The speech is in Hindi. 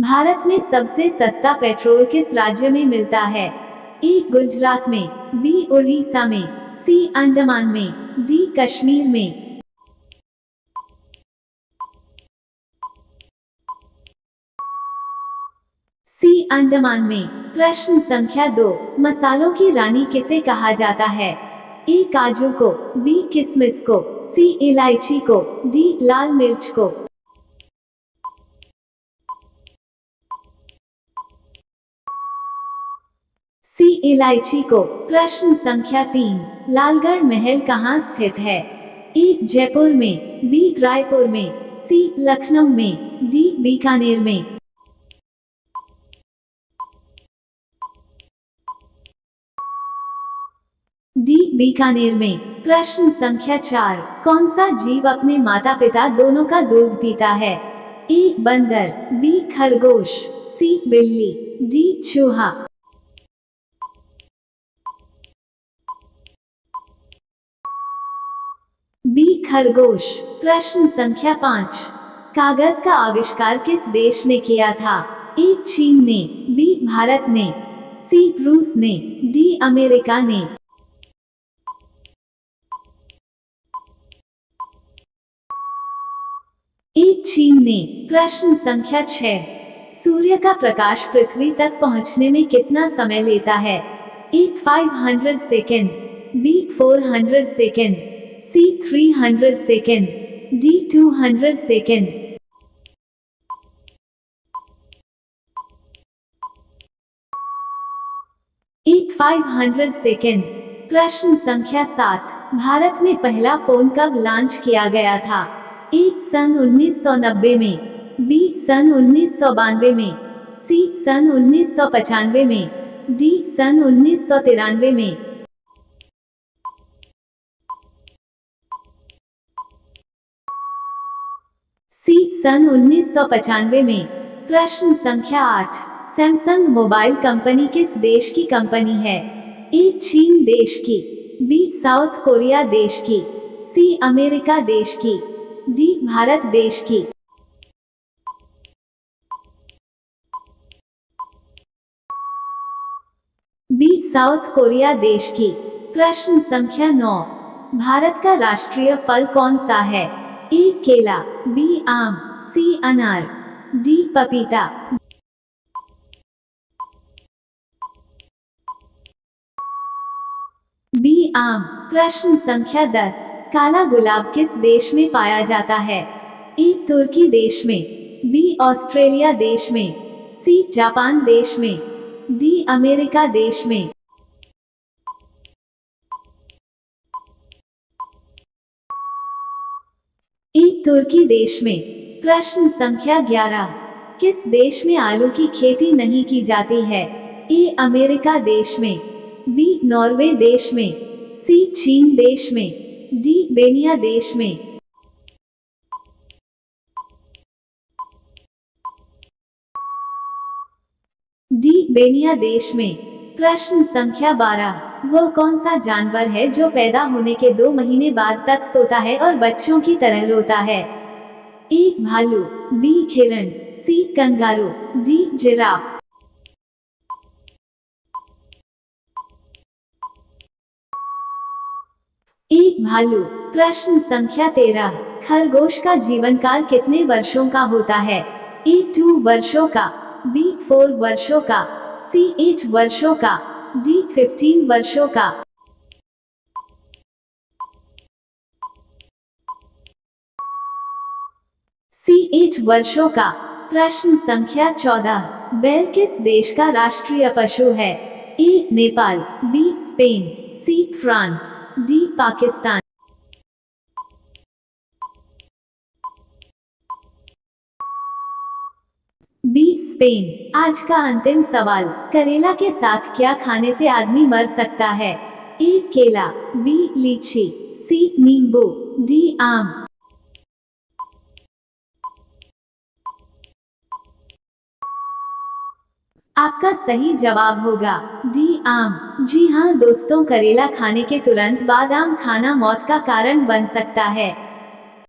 भारत में सबसे सस्ता पेट्रोल किस राज्य में मिलता है? ए गुजरात में, बी उड़ीसा में, सी अंडमान में, डी कश्मीर में। सी अंडमान में। प्रश्न संख्या 2, मसालों की रानी किसे कहा जाता है? ए काजू को, बी किशमिश को, सी इलायची को, डी लाल मिर्च को। सी इलायची को। प्रश्न संख्या 3, लालगढ़ महल कहाँ स्थित है? ए जयपुर में, बी रायपुर में, सी लखनऊ में, डी बीकानेर में। डी बीकानेर में। प्रश्न संख्या 4, कौन सा जीव अपने माता पिता दोनों का दूध पीता है? ए बंदर, बी खरगोश, सी बिल्ली, डी चूहा। बी खरगोश। प्रश्न संख्या 5, कागज का आविष्कार किस देश ने किया था? ए चीन ने, बी भारत ने, सी रूस ने, डी अमेरिका ने। ए चीन ने। प्रश्न संख्या 6, सूर्य का प्रकाश पृथ्वी तक पहुंचने में कितना समय लेता है? ए 500 सेकेंड, बी 400 सेकेंड, सी 300 सेकेंड, डी 200 सेकेंड। ए 500 सेकेंड। प्रश्न संख्या 7, भारत में पहला फोन कब लॉन्च किया गया था? ए सन 1990 में, बी सन 1992 में, सी सन 1995 में, डी सन 1993 में। सी सन 1995 में। प्रश्न संख्या 8, सैमसंग मोबाइल कंपनी किस देश की कंपनी है? ए चीन देश की, बी साउथ कोरिया देश की, सी अमेरिका देश की, डी भारत देश की। बी साउथ कोरिया देश की। प्रश्न संख्या 9, भारत का राष्ट्रीय फल कौन सा है? ए केला, बी आम, सी अनार, डी पपीता। बी आम। प्रश्न संख्या 10, काला गुलाब किस देश में पाया जाता है? ए तुर्की देश में, बी ऑस्ट्रेलिया देश में, सी जापान देश में, डी अमेरिका देश में। ए तुर्की देश में। प्रश्न संख्या 11, किस देश में आलू की खेती नहीं की जाती है? ए अमेरिका देश में, बी नॉर्वे देश में, सी चीन देश में, डी बेनिया देश में। डी बेनिया देश में। प्रश्न संख्या 12, वह कौन सा जानवर है जो पैदा होने के 2 महीने बाद तक सोता है और बच्चों की तरह रोता है? ए भालू, बी हिरण, सी कंगारू, डी जिराफ। ए भालू। प्रश्न संख्या 13, खरगोश का जीवन काल कितने वर्षों का होता है? ए 2 वर्षों का, बी 4 वर्षों का, सी 8 वर्षों का, डी 15 वर्षों का। सी 8 वर्षों का। प्रश्न संख्या 14, बैल किस देश का राष्ट्रीय पशु है? A Nepal, B Spain, C France, D Pakistan. B Spain. आज का अंतिम सवाल, करेला के साथ क्या खाने से आदमी मर सकता है? ए केला, बी लीची, सी नींबू, डी आम। आपका सही जवाब होगा डी आम। जी हाँ दोस्तों, करेला खाने के तुरंत बाद आम खाना मौत का कारण बन सकता है।